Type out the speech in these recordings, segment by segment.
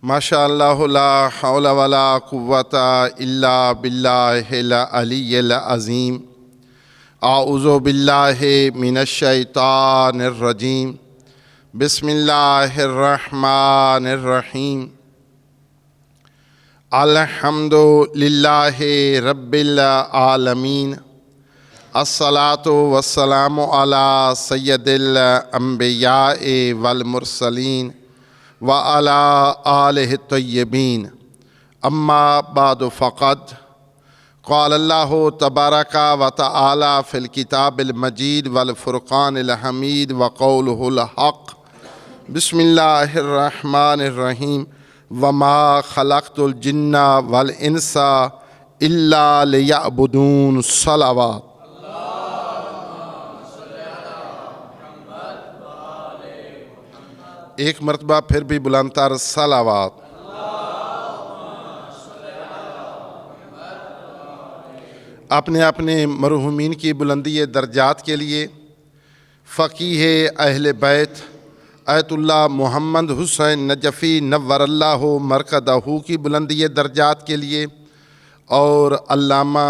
ماشاء اللہ لا حول ولا قوۃ الا باللہ العلی العظیم۔ اعوذ باللہ من الشیطان الرجیم۔ بسم اللہ الرحمن الرحیم۔ الحمد للہ رب العالمین، الصلاۃ والسلام علی سید الانبیاء والمرسلین وعلى آلہ الطیبین، اما بعد فقد قال اللہ تبارک و تعالی فی الکتاب المجید والفرقان الحمید وقولہ الحق۔ بسم اللہ الرحمن الرحیم۔ وما خلقت الجن والانس الا لیعبدون۔ صلوات۔ ایک مرتبہ پھر بھی بلند تر صلوات۔ اپنے اپنے مرحومین کی بلندی درجات کے لیے فقیہ اہل بیت آیت اللہ محمد حسین نجفی نور اللہ مرکزہ کی بلندی درجات کے لیے، اور علامہ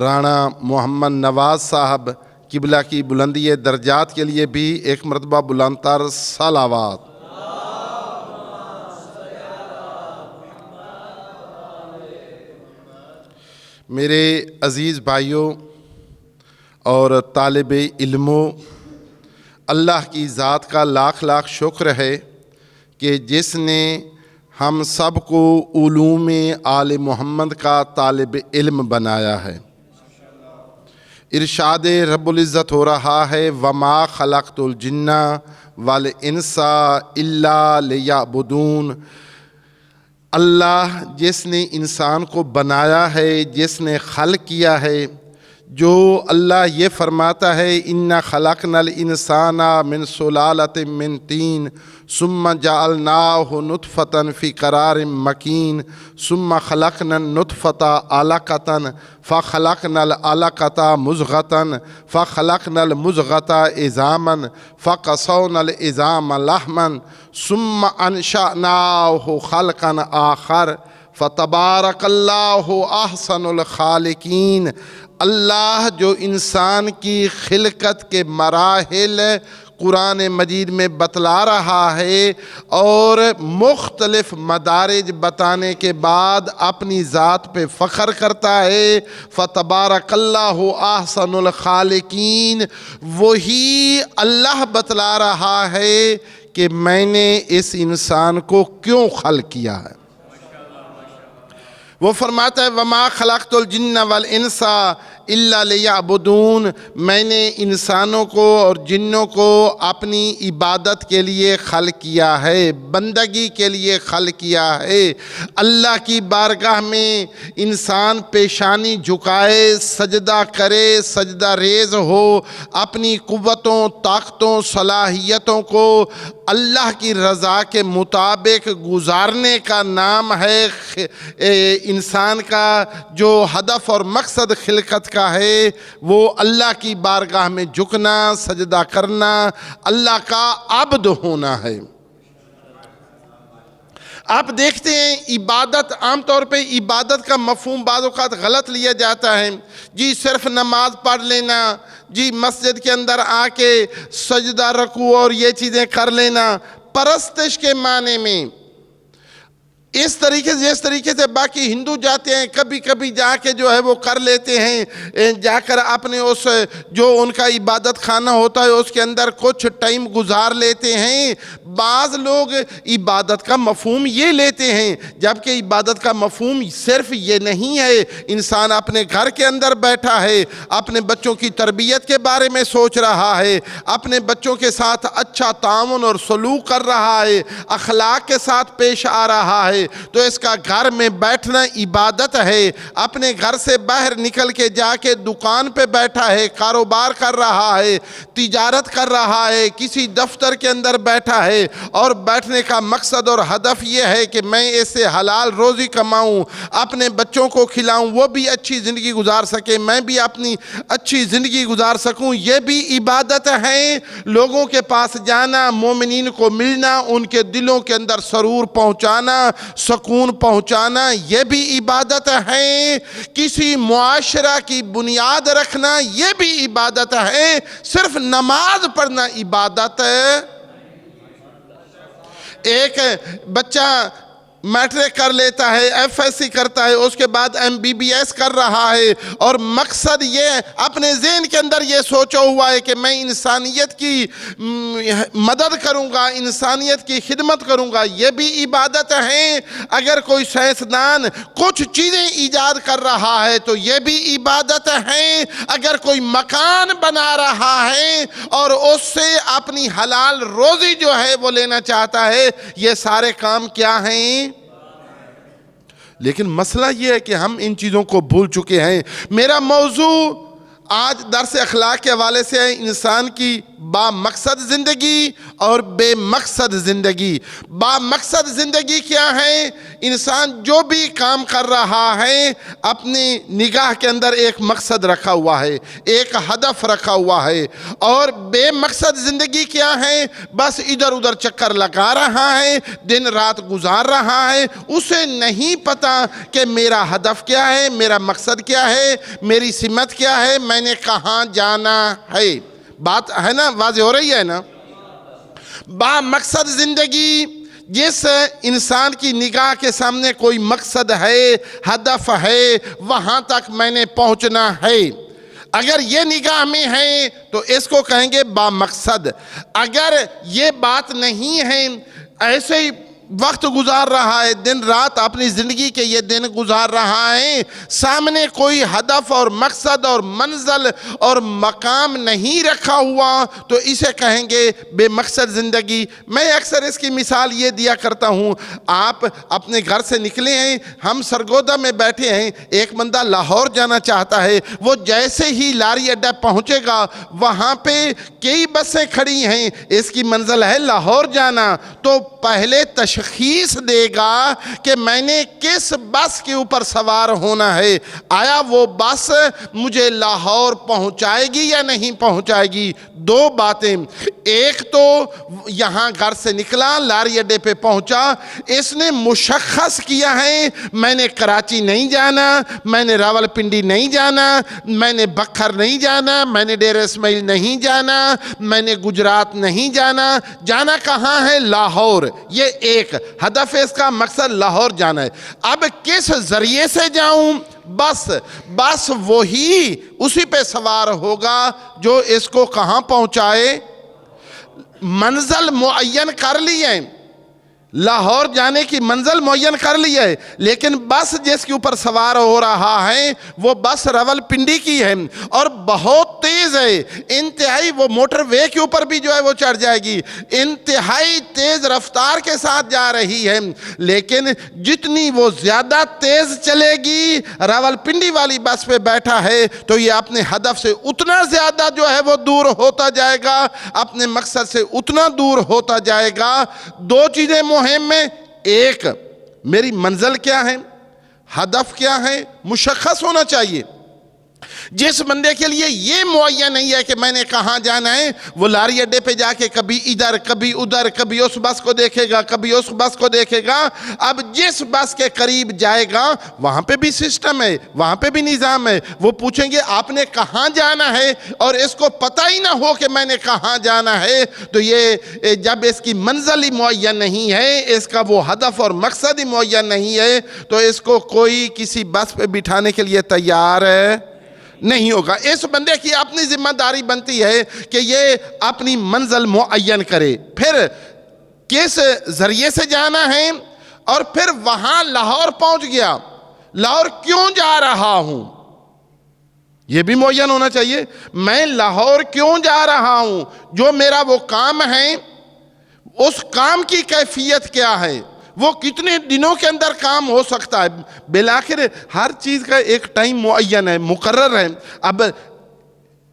رانا محمد نواز صاحب قبلہ کی بلندی درجات کے لیے بھی ایک مرتبہ بلند تر صلوات۔ میرے عزیز بھائیوں اور طالب علموں، اللہ کی ذات کا لاکھ لاکھ شکر ہے کہ جس نے ہم سب کو علوم آل محمد کا طالب علم بنایا ہے۔ ارشاد رب العزت ہو رہا ہے وما خلقت الجن والانس الا لیعبدون۔ اللہ جس نے انسان کو بنایا ہے، جس نے خلق کیا ہے، جو اللہ یہ فرماتا ہے اِنَّا خَلَقْنَا الْإِنسَانَ مِنْ سُلَالَةٍ مِّن طِينٍ ثُمَّ جَعَلْنَاهُ نُطْفَةً فِي قَرَارٍ مَّكِينٍ ثُمَّ خَلَقْنَا النُّطْفَةَ عَلَقَةً فَخَلَقْنَا الْعَلَقَةَ مُضْغَةً فَخَلَقْنَا الْمُضْغَةَ عِظَامًا فَقَسَوْنَا الْعِظَامَ لَحْمًا ثُمَّ أَنشَأْنَاهُ خَلْقًا آخَرَ فَتَبَارَكَ اللَّهُ أَحْسَنُ الْخَالِقِينَ۔ اللہ جو انسان کی خلقت کے مراحل قرآن مجید میں بتلا رہا ہے اور مختلف مدارج بتانے کے بعد اپنی ذات پہ فخر کرتا ہے، فتبارک اللہ احسن الخالقین، وہی اللہ بتلا رہا ہے کہ میں نے اس انسان کو کیوں خلق کیا ہے۔ وہ فرماتا ہے وما خلقت الجن والانس الا لیعبدون، میں نے انسانوں کو اور جنوں کو اپنی عبادت کے لیے خلق کیا ہے، بندگی کے لیے خلق کیا ہے۔ اللہ کی بارگاہ میں انسان پیشانی جھکائے، سجدہ کرے، سجدہ ریز ہو، اپنی قوتوں، طاقتوں، صلاحیتوں کو اللہ کی رضا کے مطابق گزارنے کا نام ہے انسان کا جو ہدف اور مقصد خلقت کا ہے، وہ اللہ کی بارگاہ میں جھکنا، سجدہ کرنا، اللہ کا عبد ہونا ہے۔ آپ دیکھتے ہیں عبادت، عام طور پہ عبادت کا مفہوم بعض اوقات غلط لیا جاتا ہے۔ جی صرف نماز پڑھ لینا، جی مسجد کے اندر آ کے سجدہ رکوع اور یہ چیزیں کر لینا، پرستش کے معنی میں اس طریقے سے جس طریقے سے باقی ہندو جاتے ہیں، کبھی کبھی جا کے جو ہے وہ کر لیتے ہیں، جا کر اپنے اس جو ان کا عبادت خانہ ہوتا ہے اس کے اندر کچھ ٹائم گزار لیتے ہیں۔ بعض لوگ عبادت کا مفہوم یہ لیتے ہیں، جبکہ عبادت کا مفہوم صرف یہ نہیں ہے۔ انسان اپنے گھر کے اندر بیٹھا ہے، اپنے بچوں کی تربیت کے بارے میں سوچ رہا ہے، اپنے بچوں کے ساتھ اچھا تعاون اور سلوک کر رہا ہے، اخلاق کے ساتھ پیش آ رہا ہے، تو اس کا گھر میں بیٹھنا عبادت ہے۔ اپنے گھر سے باہر نکل کے جا کے دکان پہ بیٹھا ہے، کاروبار کر رہا ہے، تجارت کر رہا ہے، کسی دفتر کے اندر بیٹھا ہے، اور بیٹھنے کا مقصد اور ہدف یہ ہے کہ میں اس سے حلال روزی کماؤں، اپنے بچوں کو کھلاؤں، وہ بھی اچھی زندگی گزار سکے، میں بھی اپنی اچھی زندگی گزار سکوں، یہ بھی عبادت ہے۔ لوگوں کے پاس جانا، مومنین کو ملنا، ان کے دلوں کے اندر سرور پہنچانا، سکون پہنچانا، یہ بھی عبادت ہے۔ کسی معاشرہ کی بنیاد رکھنا، یہ بھی عبادت ہے۔ صرف نماز پڑھنا عبادت ہے۔ ایک بچہ میٹرک کر لیتا ہے، ایف ایس سی کرتا ہے، اس کے بعد ایم بی بی ایس کر رہا ہے، اور مقصد یہ اپنے ذہن کے اندر یہ سوچا ہوا ہے کہ میں انسانیت کی مدد کروں گا، انسانیت کی خدمت کروں گا، یہ بھی عبادت ہے۔ اگر کوئی سائنسدان کچھ چیزیں ایجاد کر رہا ہے تو یہ بھی عبادت ہے۔ اگر کوئی مکان بنا رہا ہے اور اس سے اپنی حلال روزی جو ہے وہ لینا چاہتا ہے، یہ سارے کام کیا ہیں؟ لیکن مسئلہ یہ ہے کہ ہم ان چیزوں کو بھول چکے ہیں۔ میرا موضوع آج درس اخلاق کے حوالے سے ہے، انسان کی با مقصد زندگی اور بے مقصد زندگی۔ با مقصد زندگی کیا ہے؟ انسان جو بھی کام کر رہا ہے اپنی نگاہ کے اندر ایک مقصد رکھا ہوا ہے، ایک ہدف رکھا ہوا ہے۔ اور بے مقصد زندگی کیا ہے؟ بس ادھر ادھر چکر لگا رہا ہے، دن رات گزار رہا ہے، اسے نہیں پتا کہ میرا ہدف کیا ہے، میرا مقصد کیا ہے، میری سمت کیا ہے، میں نے کہاں جانا ہے۔ بات ہے نا، واضح ہو رہی ہے نا؟ با مقصد زندگی، جس انسان کی نگاہ کے سامنے کوئی مقصد ہے، ہدف ہے، وہاں تک میں نے پہنچنا ہے۔ اگر یہ نگاہ میں ہے تو اس کو کہیں گے با مقصد۔ اگر یہ بات نہیں ہے، ایسے ہی وقت گزار رہا ہے، دن رات اپنی زندگی کے یہ دن گزار رہا ہے، سامنے کوئی ہدف اور مقصد اور منزل اور مقام نہیں رکھا ہوا، تو اسے کہیں گے بے مقصد زندگی۔ میں اکثر اس کی مثال یہ دیا کرتا ہوں، آپ اپنے گھر سے نکلے ہیں، ہم سرگودا میں بیٹھے ہیں، ایک بندہ لاہور جانا چاہتا ہے، وہ جیسے ہی لاری اڈا پہنچے گا، وہاں پہ کئی بسیں کھڑی ہیں، اس کی منزل ہے لاہور جانا، تو پہلے تشخیص دے گا کہ میں نے کس بس کے اوپر سوار ہونا ہے، آیا وہ بس مجھے لاہور پہنچائے گی یا نہیں پہنچائے گی۔ دو باتیں، ایک تو یہاں گھر سے نکلا، لاری اڈے پہ پہنچا، اس نے مشخص کیا ہے میں نے کراچی نہیں جانا، میں نے راول پنڈی نہیں جانا، میں نے بکھر نہیں جانا، میں نے ڈیرہ اسماعیل نہیں جانا، میں نے گجرات نہیں جانا، جانا کہاں ہے؟ لاہور۔ یہ ایک ہدف ہے، اس کا مقصد لاہور جانا ہے۔ اب کس ذریعے سے جاؤں؟ بس وہی اسی پہ سوار ہوگا جو اس کو کہاں پہنچائے۔ منزل معین کر لی ہے، لاہور جانے کی منزل معین کر لی ہے، لیکن بس جس کے اوپر سوار ہو رہا ہے وہ بس راول پنڈی کی ہے اور بہت تیز ہے، انتہائی، وہ موٹر وے کے اوپر بھی جو ہے وہ چڑھ جائے گی، انتہائی تیز رفتار کے ساتھ جا رہی ہے، لیکن جتنی وہ زیادہ تیز چلے گی، راول پنڈی والی بس پہ بیٹھا ہے تو یہ اپنے ہدف سے اتنا زیادہ جو ہے وہ دور ہوتا جائے گا، اپنے مقصد سے اتنا دور ہوتا جائے گا۔ دو چیزیں مہم میں، ایک میری منزل کیا ہے، ہدف کیا ہے، مشخص ہونا چاہیے۔ جس بندے کے لیے یہ معین نہیں ہے کہ میں نے کہاں جانا ہے، وہ لاری اڈے پہ جا کے کبھی ادھر کبھی ادھر، کبھی اس بس کو دیکھے گا، کبھی اس بس کو دیکھے گا۔ اب جس بس کے قریب جائے گا وہاں پہ بھی سسٹم ہے، وہاں پہ بھی نظام ہے، وہ پوچھیں گے آپ نے کہاں جانا ہے، اور اس کو پتہ ہی نہ ہو کہ میں نے کہاں جانا ہے، تو یہ جب اس کی منزل ہی معین نہیں ہے، اس کا وہ ہدف اور مقصد ہی معین نہیں ہے، تو اس کو کوئی کسی بس پہ بٹھانے کے لیے تیار ہے نہیں ہوگا۔ اس بندے کی اپنی ذمہ داری بنتی ہے کہ یہ اپنی منزل معین کرے، پھر کس ذریعے سے جانا ہے، اور پھر وہاں لاہور پہنچ گیا، لاہور کیوں جا رہا ہوں یہ بھی معین ہونا چاہیے۔ میں لاہور کیوں جا رہا ہوں، جو میرا وہ کام ہے اس کام کی کیفیت کیا ہے، وہ کتنے دنوں کے اندر کام ہو سکتا ہے. بالآخر ہر چیز کا ایک ٹائم معین ہے, مقرر ہے. اب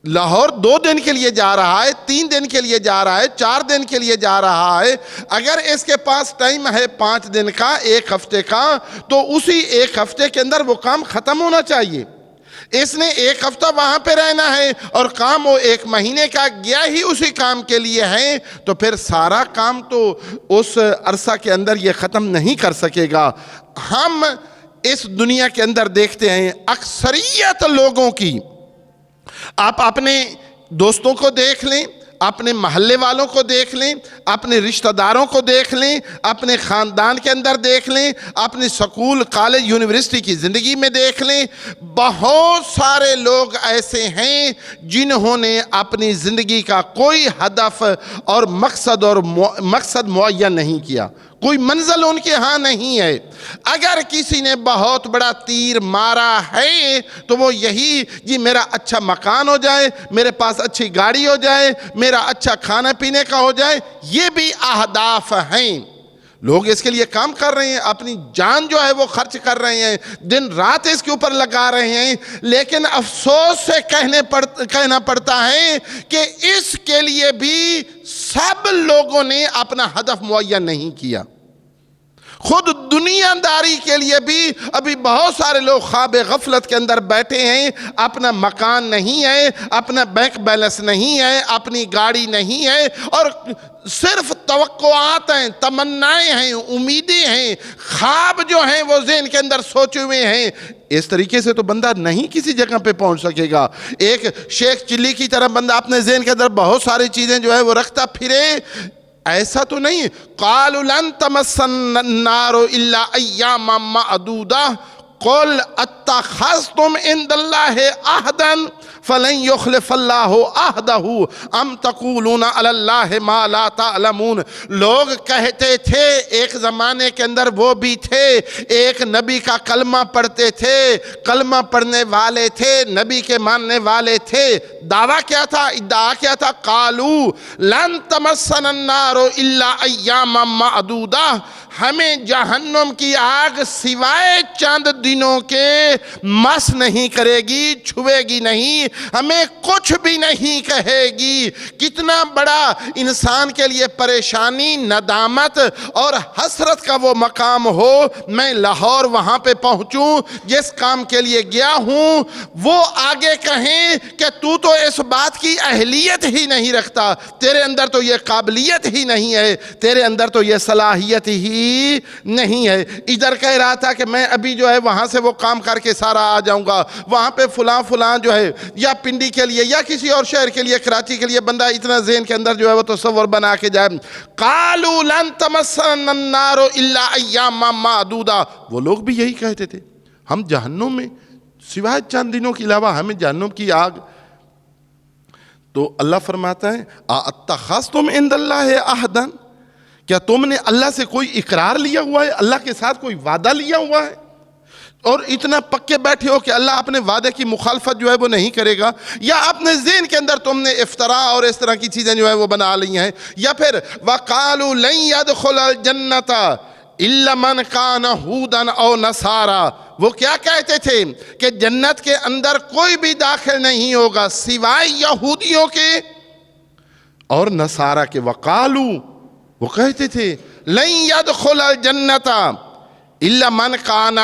لاہور 2 دن کے لیے جا رہا ہے, 3 دن کے لیے جا رہا ہے, 4 دن کے لیے جا رہا ہے. اگر اس کے پاس ٹائم ہے 5 دن کا, 1 ہفتے کا, تو اسی 1 ہفتے کے اندر وہ کام ختم ہونا چاہیے. اس نے 1 ہفتہ وہاں پہ رہنا ہے اور کام وہ 1 مہینے کا گیا ہی اسی کام کے لیے ہے, تو پھر سارا کام تو اس عرصہ کے اندر یہ ختم نہیں کر سکے گا. ہم اس دنیا کے اندر دیکھتے ہیں اکثریت لوگوں کی, آپ اپنے دوستوں کو دیکھ لیں, اپنے محلے والوں کو دیکھ لیں, اپنے رشتہ داروں کو دیکھ لیں, اپنے خاندان کے اندر دیکھ لیں, اپنے سکول کالج یونیورسٹی کی زندگی میں دیکھ لیں, بہت سارے لوگ ایسے ہیں جنہوں نے اپنی زندگی کا کوئی ہدف اور مقصد معین نہیں کیا, کوئی منزل ان کے ہاں نہیں ہے. اگر کسی نے بہت بڑا تیر مارا ہے تو وہ یہی کہ میرا اچھا مکان ہو جائے, میرے پاس اچھی گاڑی ہو جائے, میرا اچھا کھانا پینے کا ہو جائے, یہ بھی اہداف ہیں. لوگ اس کے لیے کام کر رہے ہیں, اپنی جان جو ہے وہ خرچ کر رہے ہیں, دن رات اس کے اوپر لگا رہے ہیں, لیکن افسوس سے کہنا پڑتا ہے کہ اس کے لیے بھی سب لوگوں نے اپنا ہدف معین نہیں کیا. خود دنیا داری کے لیے بھی ابھی بہت سارے لوگ خواب غفلت کے اندر بیٹھے ہیں. اپنا مکان نہیں ہے, اپنا بینک بیلنس نہیں ہے, اپنی گاڑی نہیں ہے, اور صرف توقعات ہیں, تمنائیں ہیں, امیدیں ہیں, خواب جو ہیں وہ ذہن کے اندر سوچے ہوئے ہیں. اس طریقے سے تو بندہ نہیں کسی جگہ پہ پہنچ سکے گا. ایک شیخ چلی کی طرح بندہ اپنے ذہن کے اندر بہت ساری چیزیں جو ہے وہ رکھتا پھرے, ایسا تو نہیں. قالوا لن تمسنا النار الا ایاما معدودہ قل اتخذتم عند اللہ عہدا فلن یخلف اللہ عہدہ ام تقولون علی اللہ ما لا تعلمون. لوگ کہتے تھے, ایک زمانے کے اندر وہ بھی تھے, ایک نبی کا کلمہ پڑھتے تھے, کلمہ پڑھنے والے تھے, نبی کے ماننے والے تھے. دعویٰ کیا تھا, ادعا کیا تھا, قالوا لن تمسنا النار الا ایاما معدودہ, ہمیں جہنم کی آگ سوائے چند دنوں کے مس نہیں کرے گی, چھوے گی نہیں, ہمیں کچھ بھی نہیں کہے گی. کتنا بڑا انسان کے لیے پریشانی, ندامت اور حسرت کا وہ مقام ہو, میں لاہور وہاں پہ پہنچوں, جس کام کے لیے گیا ہوں وہ آگے کہیں کہ تو اس بات کی اہلیت ہی نہیں رکھتا, تیرے اندر تو یہ قابلیت ہی نہیں ہے, تیرے اندر تو یہ صلاحیت ہی نہیں ہے. ادھر کہہ رہا تھا کہ میں ابھی جو ہے وہاں سے وہ کام کر کے سارا آ جاؤں گا, وہاں پہ فلاں جو ہے یا پنڈی کے لیے یا کسی اور شہر کے لیے, کراچی کے لیے, بندہ اتنا ذہن کے اندر جو ہے وہ تصور بنا کے جائے. قالوا لن تمسنا النار الا ایاما معدودہ, وہ لوگ بھی یہی کہتے تھے, ہم جہنم میں سوائے چند دنوں کے علاوہ ہمیں جہنم کی آگ. تو اللہ فرماتا ہے اتخذتم عند اللہ عہدا, کیا تم نے اللہ سے کوئی اقرار لیا ہوا ہے, اللہ کے ساتھ کوئی وعدہ لیا ہوا ہے, اور اتنا پکے بیٹھے ہو کہ اللہ اپنے وعدے کی مخالفت جو ہے وہ نہیں کرے گا, یا اپنے ذہن کے اندر تم نے افتراء اور اس طرح کی چیزیں جو ہے وہ بنا لی ہیں, یا پھر وَقَالُوا لَن يَدْخُلَ الْجَنَّةَ إِلَّا مَنْ كَانَ هُودًا أَوْ نَصَارَىٰ. وہ کیا کہتے تھے کہ جنت کے اندر کوئی بھی داخل نہیں ہوگا سوائے یہودیوں کے اور نصارہ کے. وَقَالُوا, وہ کہتے تھے لن يدخل الجنت الا من کان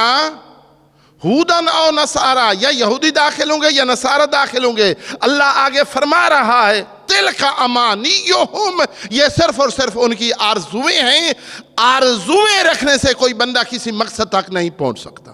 ہودن او نصارا, یا یہودی داخل ہوں گے یا نصارہ داخل ہوں گے. اللہ آگے فرما رہا ہے تلک امانیہم, یہ صرف اور صرف ان کی آرزویں ہیں. آرزویں رکھنے سے کوئی بندہ کسی مقصد تک نہیں پہنچ سکتا.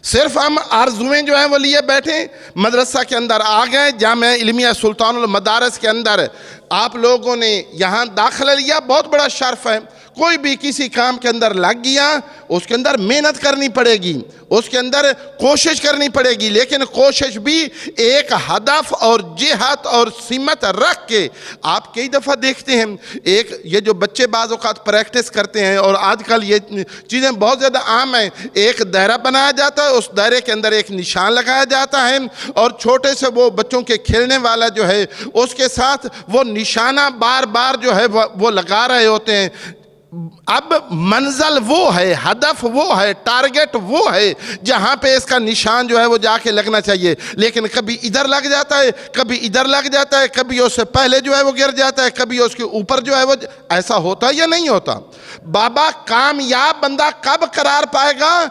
صرف ہم آرزویں جو ہیں وہ لیے بیٹھیں, مدرسہ کے اندر آ گئے, جامعہ علمیہ سلطان المدارس کے اندر آپ لوگوں نے یہاں داخلہ لیا, بہت بڑا شرف ہے. کوئی بھی کسی کام کے اندر لگ گیا, اس کے اندر محنت کرنی پڑے گی, اس کے اندر کوشش کرنی پڑے گی, لیکن کوشش بھی ایک ہدف اور جہت اور سمت رکھ کے. آپ کئی دفعہ دیکھتے ہیں ایک یہ جو بچے بعض اوقات پریکٹس کرتے ہیں, اور آج کل یہ چیزیں بہت زیادہ عام ہیں, ایک دائرہ بنایا جاتا ہے, اس دائرے کے اندر ایک نشان لگایا جاتا ہے, اور چھوٹے سے وہ بچوں کے کھیلنے والا جو ہے اس کے ساتھ وہ نشانہ بار بار جو ہے وہ لگا رہے ہوتے ہیں. اب منزل وہ ہے، ہدف وہ ہے، ٹارگٹ وہ ہے جہاں پہ اس کا نشان جو ہے وہ جا کے لگنا چاہیے، لیکن کبھی ادھر لگ جاتا ہے، کبھی ادھر لگ جاتا ہے، کبھی اس سے پہلے جو ہے وہ گر جاتا ہے، کبھی اس کے اوپر جو ہے وہ ایسا ہوتا ہے یا نہیں ہوتا؟ بابا کامیاب بندہ کب قرار پائے گا؟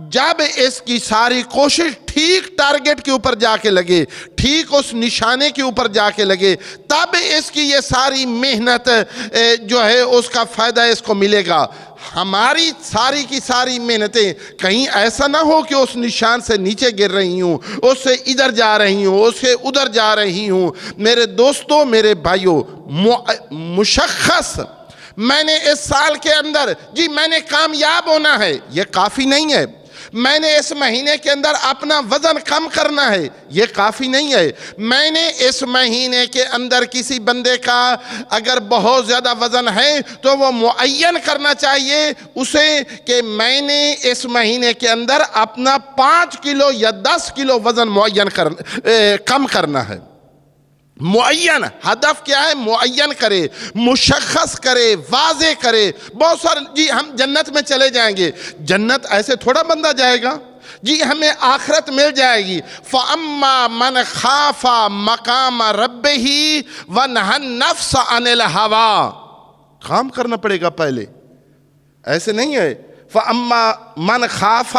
جب اس کی ساری کوشش ٹھیک ٹارگٹ کے اوپر جا کے لگے، ٹھیک اس نشانے کے اوپر جا کے لگے، تب اس کی یہ ساری محنت جو ہے اس کا فائدہ اس کو ملے گا۔ ہماری ساری کی ساری محنتیں کہیں ایسا نہ ہو کہ اس نشان سے نیچے گر رہی ہوں، اس سے ادھر جا رہی ہوں، اس سے ادھر جا رہی ہوں۔ میرے دوستوں، میرے بھائیوں، مشخص میں نے اس سال کے اندر میں نے کامیاب ہونا ہے، یہ کافی نہیں ہے۔ میں نے اس مہینے کے اندر اپنا وزن کم کرنا ہے، یہ کافی نہیں ہے۔ میں نے اس مہینے کے اندر کسی بندے کا اگر بہت زیادہ وزن ہے تو وہ معین کرنا چاہیے اسے کہ میں نے اس مہینے کے اندر اپنا 5 کلو یا 10 کلو وزن کم کرنا ہے۔ معین ہدف کیا ہے؟ معین کرے، مشخص کرے، واضح کرے۔ بہت سارے ہم جنت میں چلے جائیں گے، جنت ایسے تھوڑا بندہ جائے گا، ہمیں آخرت مل جائے گی۔ فَأَمَّا مَنْ خَافَ مَقَامَ رَبِّهِ وَنَهَى النَّفْسَ عَنِ الْهَوَىٰ، کام کرنا پڑے گا پہلے، ایسے نہیں ہے۔ فَأَمَّا مَنْ خَافَ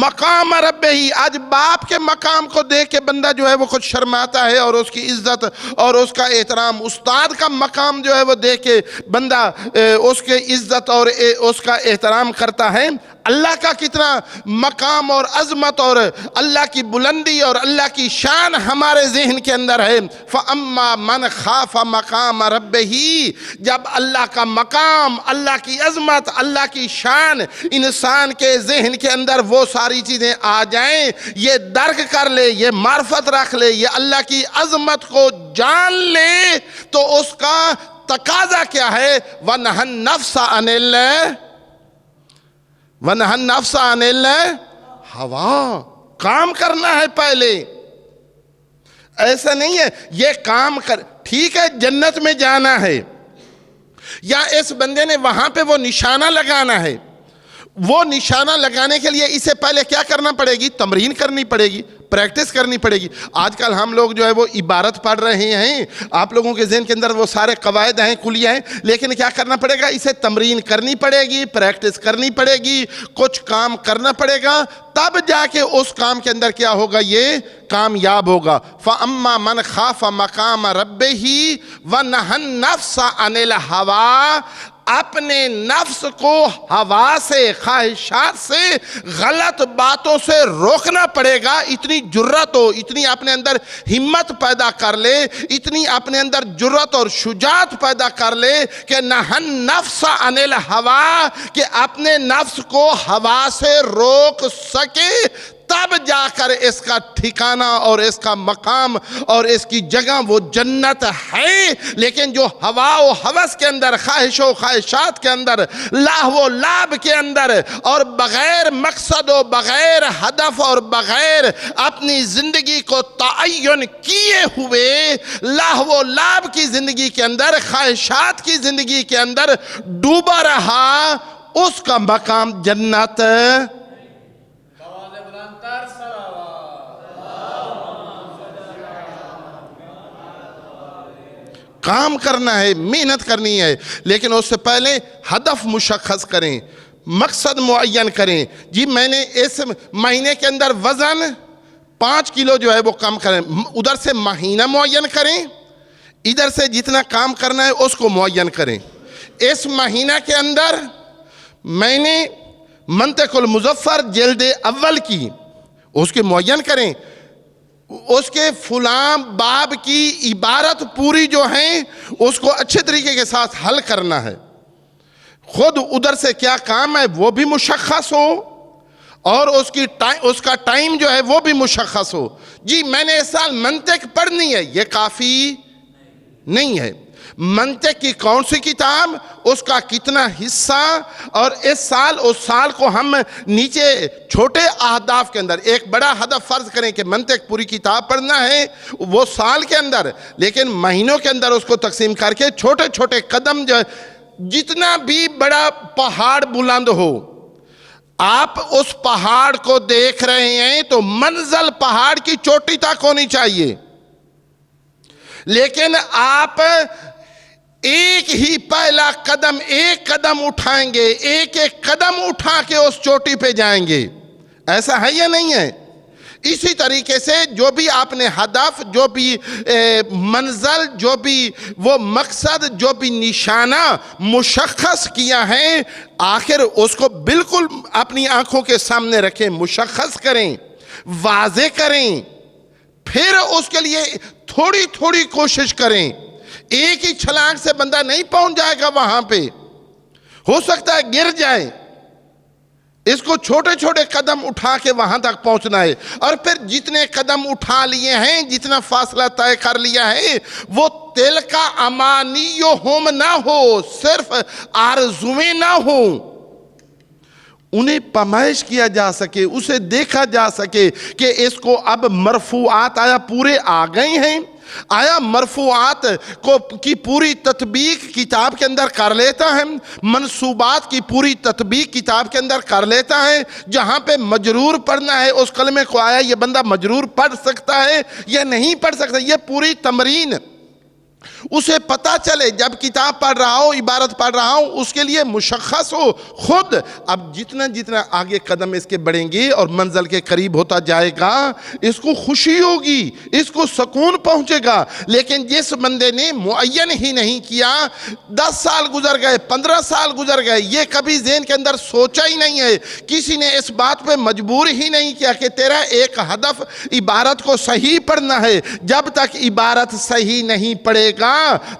مقام ربہ، آج باپ کے مقام کو دیکھ کے بندہ جو ہے وہ خود شرماتا ہے، اور اس کی عزت اور اس کا احترام، استاد کا مقام جو ہے وہ دیکھ کے بندہ اس کے عزت اور اس کا احترام کرتا ہے۔ اللہ کا کتنا مقام اور عظمت اور اللہ کی بلندی اور اللہ کی شان ہمارے ذہن کے اندر ہے۔ فَأَمَّا مَنْ خَافَ مَقَامَ رَبِّهِ، جب اللہ کا مقام، اللہ کی عظمت، اللہ کی شان انسان کے ذہن کے اندر وہ ساری چیزیں آ جائیں، یہ درک کر لے، یہ معرفت رکھ لے، یہ اللہ کی عظمت کو جان لے، تو اس کا تقاضا کیا ہے؟ وَنَهَى النَّفْسَ عَنِ الْهَوَىٰ، کام کرنا ہے پہلے۔ ایسا نہیں ہے یہ کام ٹھیک ہے جنت میں جانا ہے، یا اس بندے نے وہاں پہ وہ نشانہ لگانا ہے، وہ نشانہ لگانے کے لیے اسے پہلے کیا کرنا پڑے گی؟ تمرین کرنی پڑے گی، پریکٹس کرنی پڑے گی۔ آج کل ہم لوگ جو ہے وہ عبارت پڑھ رہے ہیں، آپ لوگوں کے ذہن کے اندر وہ سارے قواعد ہیں، کلیہ ہیں، لیکن کیا کرنا پڑے گا؟ اسے تمرین کرنی پڑے گی، پریکٹس کرنی پڑے گی، کچھ کام کرنا پڑے گا، تب جا کے اس کام کے اندر کیا ہوگا؟ یہ کامیاب ہوگا۔ فَأَمَّا مَنْ خَافَ مَقَامَ رَبِّهِ وَنَهَى النَّفْسَ عَنِ الْهَوَىٰ، اپنے نفس کو ہوا سے، خواہشات سے، غلط باتوں سے روکنا پڑے گا۔ اتنی جرأت ہو، اتنی اپنے اندر ہمت پیدا کر لے، اتنی اپنے اندر جرأت اور شجاعت پیدا کر لے کہ نَهَى النَّفْسَ عَنِ الْهَوَىٰ، کہ اپنے نفس کو ہوا سے روک سکے، تب جا کر اس کا ٹھکانہ اور اس کا مقام اور اس کی جگہ وہ جنت ہے۔ لیکن جو ہوا و ہوس کے اندر، خواہش و خواہشات کے اندر، لاہ و لاب کے اندر، اور بغیر مقصد و بغیر ہدف اور بغیر اپنی زندگی کو تعین کیے ہوئے لاہ و لاب کی زندگی کے اندر، خواہشات کی زندگی کے اندر ڈوبا رہا، اس کا مقام جنت۔ کام کرنا ہے، محنت کرنی ہے، لیکن اس سے پہلے ہدف مشخص کریں، مقصد معین کریں۔ میں نے اس مہینے کے اندر وزن 5 کلو جو ہے وہ کم کریں، ادھر سے مہینہ معین کریں، ادھر سے جتنا کام کرنا ہے اس کو معین کریں۔ اس مہینہ کے اندر میں نے منطق المظفر جلد اول کی، اس کے معین کریں، اس کے فلاں باب کی عبارت پوری جو ہیں اس کو اچھے طریقے کے ساتھ حل کرنا ہے۔ خود ادھر سے کیا کام ہے وہ بھی مشخص ہو، اور اس کا ٹائم جو ہے وہ بھی مشخص ہو۔ میں نے اس سال منطق پڑھنی ہے، یہ کافی نہیں ہے۔ منطق کی کون سی کتاب، اس کا کتنا حصہ، اور اس سال کو ہم نیچے چھوٹے اہداف کے اندر ایک بڑا ہدف فرض کریں کہ منطق پوری کتاب پڑھنا ہے وہ سال کے اندر، لیکن مہینوں کے اندر اس کو تقسیم کر کے چھوٹے چھوٹے قدم جو جتنا بھی بڑا پہاڑ بلند ہو، آپ اس پہاڑ کو دیکھ رہے ہیں تو منزل پہاڑ کی چوٹی تک ہونی چاہیے، لیکن آپ ایک ہی پہلا قدم، ایک قدم اٹھائیں گے، ایک ایک قدم اٹھا کے اس چوٹی پہ جائیں گے. ایسا ہے یا نہیں ہے؟ اسی طریقے سے جو بھی آپ نے ہدف، جو بھی منزل، جو بھی وہ مقصد، جو بھی نشانہ مشخص کیا ہے، آخر اس کو بالکل اپنی آنکھوں کے سامنے رکھیں، مشخص کریں، واضح کریں، پھر اس کے لیے تھوڑی تھوڑی کوشش کریں. ایک ہی چھلانگ سے بندہ نہیں پہنچ جائے گا وہاں پہ، ہو سکتا ہے گر جائے. اس کو چھوٹے چھوٹے قدم اٹھا کے وہاں تک پہنچنا ہے. اور پھر جتنے قدم اٹھا لیے ہیں، جتنا فاصلہ طے کر لیا ہے، وہ تل کا امانیہم نہ ہو، صرف آرزویں نہ ہو، انہیں پامائش کیا جا سکے، اسے دیکھا جا سکے کہ اس کو اب مرفوعات آیا پورے آ گئے ہیں، آیا مرفوعات کی پوری تطبیق کتاب کے اندر کر لیتا ہے، منصوبات کی پوری تطبیق کتاب کے اندر کر لیتا ہے. جہاں پہ مجرور پڑھنا ہے اس کلمے کو آیا یہ بندہ مجرور پڑھ سکتا ہے یا نہیں پڑھ سکتا. یہ پوری تمرین اسے پتا چلے، جب کتاب پڑھ رہا ہو، عبارت پڑھ رہا ہوں، اس کے لیے مشخص ہو خود. اب جتنا جتنا آگے قدم اس کے بڑھیں گے اور منزل کے قریب ہوتا جائے گا، اس کو خوشی ہوگی، اس کو سکون پہنچے گا. لیکن جس بندے نے معین ہی نہیں کیا، 10 سال گزر گئے، 15 سال گزر گئے، یہ کبھی ذہن کے اندر سوچا ہی نہیں ہے، کسی نے اس بات پہ مجبور ہی نہیں کیا کہ تیرا ایک ہدف عبارت کو صحیح پڑھنا ہے. جب تک عبارت صحیح نہیں پڑھے گا،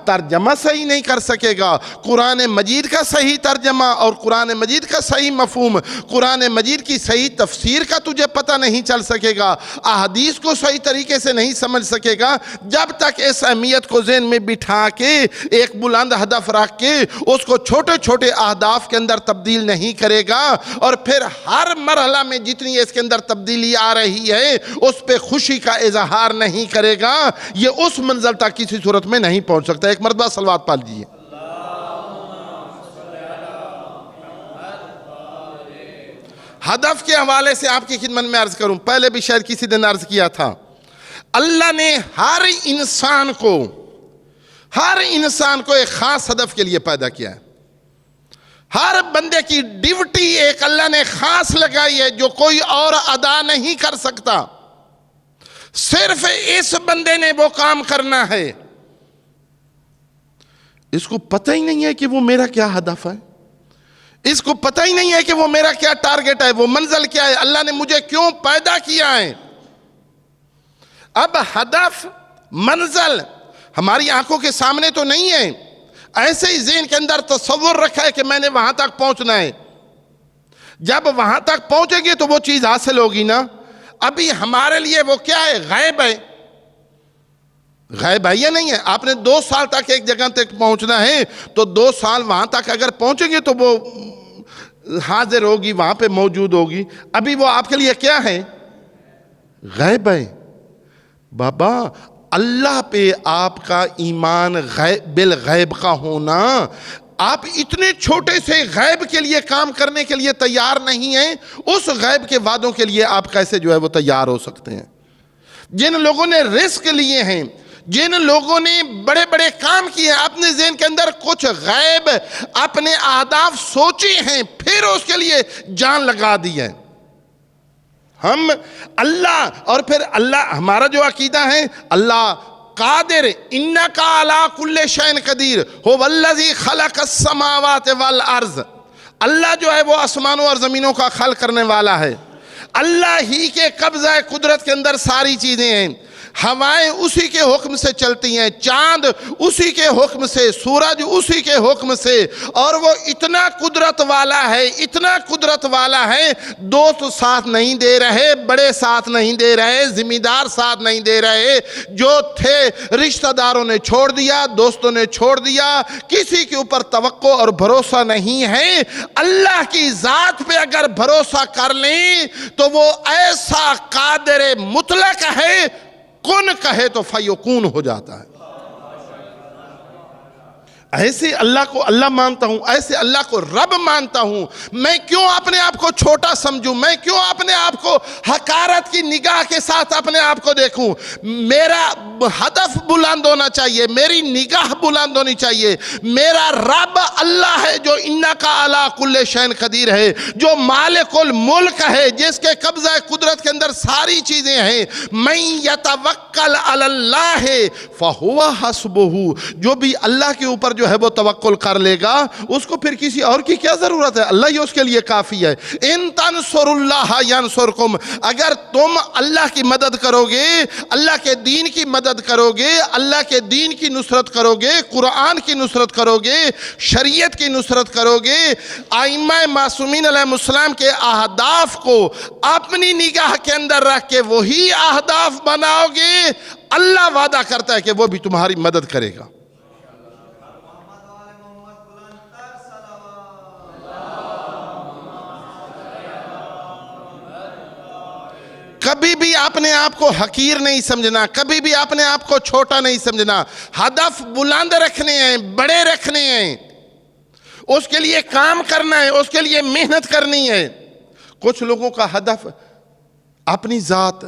ترجمہ صحیح نہیں کر سکے گا. قرآن مجید کا صحیح ترجمہ اور قرآن مجید کا صحیح مفہوم، قرآن مجید کی صحیح تفسیر کا تجھے پتہ نہیں چل سکے گا، احادیث کو صحیح طریقے سے نہیں سمجھ سکے گا. جب تک اس اہمیت کو ذہن میں بٹھا کے ایک بلند ہدف رکھ کے اس کو چھوٹے چھوٹے اہداف کے اندر تبدیل نہیں کرے گا، اور پھر ہر مرحلہ میں جتنی اس کے اندر تبدیلی آ رہی ہے اس پہ خوشی کا اظہار نہیں کرے گا، یہ اس منزل تک کسی صورت میں نہیں پہنچ سکتا. ایک مرتبہ صلوات پڑھ لیجیے. ہدف کے حوالے سے آپ کی خدمت میں عرض کروں، پہلے بھی شاید کسی دن عرض کیا تھا، اللہ نے ہر انسان کو ایک خاص ہدف کے لیے پیدا کیا ہے. ہر بندے کی ڈیوٹی ایک اللہ نے خاص لگائی ہے جو کوئی اور ادا نہیں کر سکتا. صرف اس بندے نے وہ کام کرنا ہے. اس کو پتہ ہی نہیں ہے کہ وہ میرا کیا ہدف ہے، اس کو پتہ ہی نہیں ہے کہ وہ میرا کیا ٹارگٹ ہے، وہ منزل کیا ہے، اللہ نے مجھے کیوں پیدا کیا ہے. اب ہدف، منزل ہماری آنکھوں کے سامنے تو نہیں ہے، ایسے ہی ذہن کے اندر تصور رکھا ہے کہ میں نے وہاں تک پہنچنا ہے. جب وہاں تک پہنچیں گے تو وہ چیز حاصل ہوگی نا. ابھی ہمارے لیے وہ کیا ہے؟ غیب ہے. غیب ہے یا نہیں ہے؟ آپ نے 2 سال تک ایک جگہ تک پہنچنا ہے تو 2 سال وہاں تک اگر پہنچیں گے تو وہ حاضر ہوگی، وہاں پہ موجود ہوگی. ابھی وہ آپ کے لیے کیا ہے؟ غیب ہے. بابا اللہ پہ آپ کا ایمان بالغیب کا ہونا، آپ اتنے چھوٹے سے غیب کے لیے کام کرنے کے لیے تیار نہیں ہیں، اس غیب کے وعدوں کے لیے آپ کیسے جو ہے وہ تیار ہو سکتے ہیں؟ جن لوگوں نے رزق لیے ہیں، جن لوگوں نے بڑے بڑے کام کیے ہیں، اپنے ذہن کے اندر کچھ غیب اپنے اہداف سوچے ہیں، پھر اس کے لیے جان لگا دی ہے. ہم اللہ، اور پھر اللہ، ہمارا جو عقیدہ ہے، اللہ قادر، انکا علی کل شیء قدیر، هو الذی خلق السماوات والارض. اللہ جو ہے وہ آسمانوں اور زمینوں کا خلق کرنے والا ہے. اللہ ہی کے قبضہ قدرت کے اندر ساری چیزیں ہیں. ہوائیں اسی کے حکم سے چلتی ہیں، چاند اسی کے حکم سے، سورج اسی کے حکم سے. اور وہ اتنا قدرت والا ہے، اتنا قدرت والا ہے، دوست ساتھ نہیں دے رہے، بڑے ساتھ نہیں دے رہے، ذمہ دار ساتھ نہیں دے رہے. جو تھے رشتہ داروں نے چھوڑ دیا، دوستوں نے چھوڑ دیا، کسی کے اوپر توقع اور بھروسہ نہیں ہے. اللہ کی ذات پہ اگر بھروسہ کر لیں تو وہ ایسا قادر مطلق ہے، کن کہے تو فیکون ہو جاتا ہے. ایسے اللہ کو اللہ مانتا ہوں، ایسے اللہ کو رب مانتا ہوں، میں کیوں اپنے آپ کو چھوٹا سمجھوں؟ میں کیوں اپنے آپ کو حقارت کی نگاہ کے ساتھ اپنے آپ کو دیکھوں؟ میرا ہدف بلند ہونا چاہیے، میری نگاہ بلند ہونی چاہیے۔ میرا رب اللہ ہے جو انکا علی کل شیء قدیر ہے، جو مالک الملک ہے، جس کے قبضہ قدرت کے اندر ساری چیزیں ہیں۔ من یتوکل علی اللہ فہو حسبہ، جو بھی اللہ کے اوپر جو ہے وہ توکل کر لے گا، اس کو پھر کسی اور کی کیا ضرورت ہے؟ اللہ ہی اس کے لیے کافی ہے۔ ان تنصروا اللہ ینصرکم، اگر تم اللہ کی مدد کرو گے، اللہ کے دین کی مدد کرو گے، اللہ کے دین کی نصرت کرو گے، قرآن کی نصرت کرو گے، شریعت کی نصرت کرو گے، ائمہ معصومین علیہ السلام کے اہداف کو اپنی نگاہ کے اندر رکھ کے وہی اہداف بناؤ گے، اللہ وعدہ کرتا ہے کہ وہ بھی تمہاری مدد کرے گا۔ کبھی بھی اپنے آپ کو حقیر نہیں سمجھنا، کبھی بھی اپنے آپ کو چھوٹا نہیں سمجھنا۔ ہدف بلند رکھنے ہیں، بڑے رکھنے ہیں، اس کے لیے کام کرنا ہے، اس کے لیے محنت کرنی ہے۔ کچھ لوگوں کا ہدف اپنی ذات،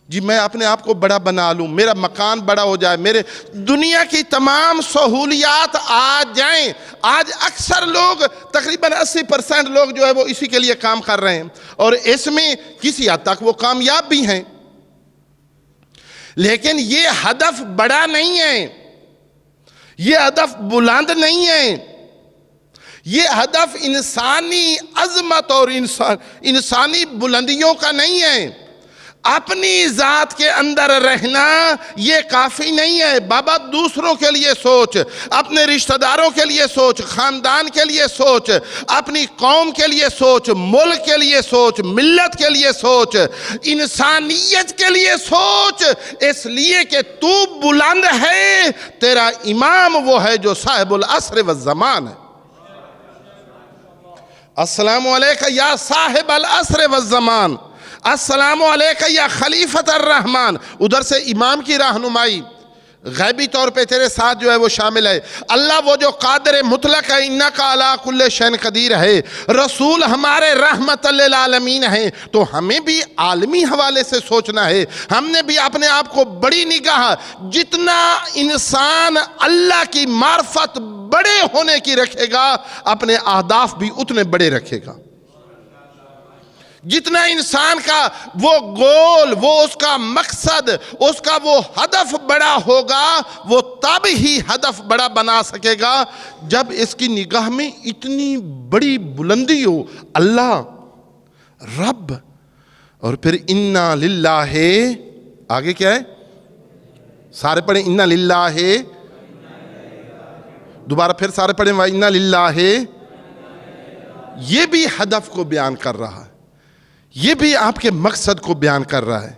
جی میں اپنے آپ کو بڑا بنا لوں، میرا مکان بڑا ہو جائے، میرے دنیا کی تمام سہولیات آ جائیں۔ آج اکثر لوگ، تقریباً 80% لوگ جو ہے وہ اسی کے لیے کام کر رہے ہیں، اور اس میں کسی حد تک وہ کامیاب بھی ہیں، لیکن یہ ہدف بڑا نہیں ہے، یہ ہدف بلند نہیں ہے، یہ ہدف انسانی عظمت اور انسانی بلندیوں کا نہیں ہے۔ اپنی ذات کے اندر رہنا یہ کافی نہیں ہے۔ بابا دوسروں کے لیے سوچ، اپنے رشتہ داروں کے لیے سوچ، خاندان کے لیے سوچ، اپنی قوم کے لیے سوچ، ملک کے لیے سوچ، ملت کے لیے سوچ، انسانیت کے لیے سوچ، اس لیے کہ تو بلند ہے، تیرا امام وہ ہے جو صاحب العصر والزمان ہے۔ السلام علیکم یا صاحب العصر والزمان، السلام علیکم یا خلیفۃ الرحمن۔ ادھر سے امام کی رہنمائی غیبی طور پہ تیرے ساتھ جو ہے وہ شامل ہے۔ اللہ وہ جو قادر مطلق ہے، انکا علی کل شیء قدیر ہے۔ رسول ہمارے رحمت للعالمین ہیں، تو ہمیں بھی عالمی حوالے سے سوچنا ہے۔ ہم نے بھی اپنے آپ کو بڑی نگاہ، جتنا انسان اللہ کی معرفت بڑے ہونے کی رکھے گا، اپنے اہداف بھی اتنے بڑے رکھے گا۔ جتنا انسان کا وہ گول، وہ اس کا مقصد، اس کا وہ ہدف بڑا ہوگا، وہ تب ہی ہدف بڑا بنا سکے گا جب اس کی نگاہ میں اتنی بڑی بلندی ہو۔ اللہ، رب، اور پھر انا للہ، آگے کیا ہے؟ سارے پڑھیں انا للہ، دوبارہ پھر سارے پڑھیں انا للہ۔ یہ بھی ہدف کو بیان کر رہا ہے، یہ بھی آپ کے مقصد کو بیان کر رہا ہے۔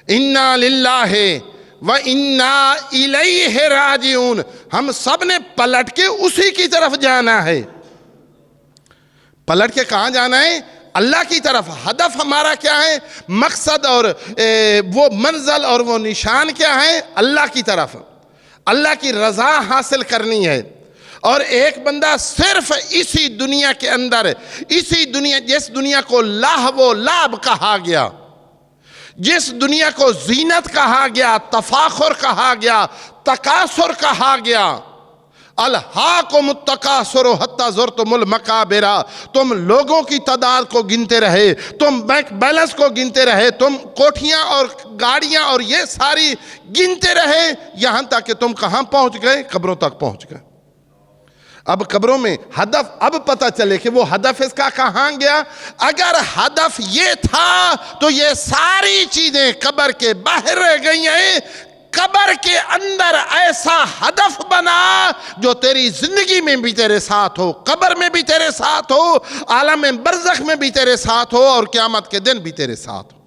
اِنَّا لِلَّهِ وَإِنَّا إِلَيْهِ رَاجِعُونَ، ہم سب نے پلٹ کے اسی کی طرف جانا ہے۔ پلٹ کے کہاں جانا ہے؟ اللہ کی طرف۔ ہدف ہمارا کیا ہے؟ مقصد اور وہ منزل اور وہ نشان کیا ہے؟ اللہ کی طرف، اللہ کی رضا حاصل کرنی ہے۔ اور ایک بندہ صرف اسی دنیا کے اندر، اسی دنیا، جس دنیا کو لہو و لعب کہا گیا، جس دنیا کو زینت کہا گیا، تفاخر کہا گیا، تکاثر کہا گیا، الہاکم التکاثر حتی زرتم المقابر، تم لوگوں کی تعداد کو گنتے رہے، تم بینک بیلنس کو گنتے رہے، تم کوٹھیاں اور گاڑیاں اور یہ ساری گنتے رہے، یہاں تک کہ تم کہاں پہنچ گئے؟ قبروں تک پہنچ گئے۔ اب قبروں میں ہدف اب پتہ چلے کہ وہ ہدف اس کا کہاں گیا۔ اگر ہدف یہ تھا تو یہ ساری چیزیں قبر کے باہر رہ گئی ہیں۔ قبر کے اندر ایسا ہدف بنا جو تیری زندگی میں بھی تیرے ساتھ ہو، قبر میں بھی تیرے ساتھ ہو، عالم برزخ میں بھی تیرے ساتھ ہو، اور قیامت کے دن بھی تیرے ساتھ ہو۔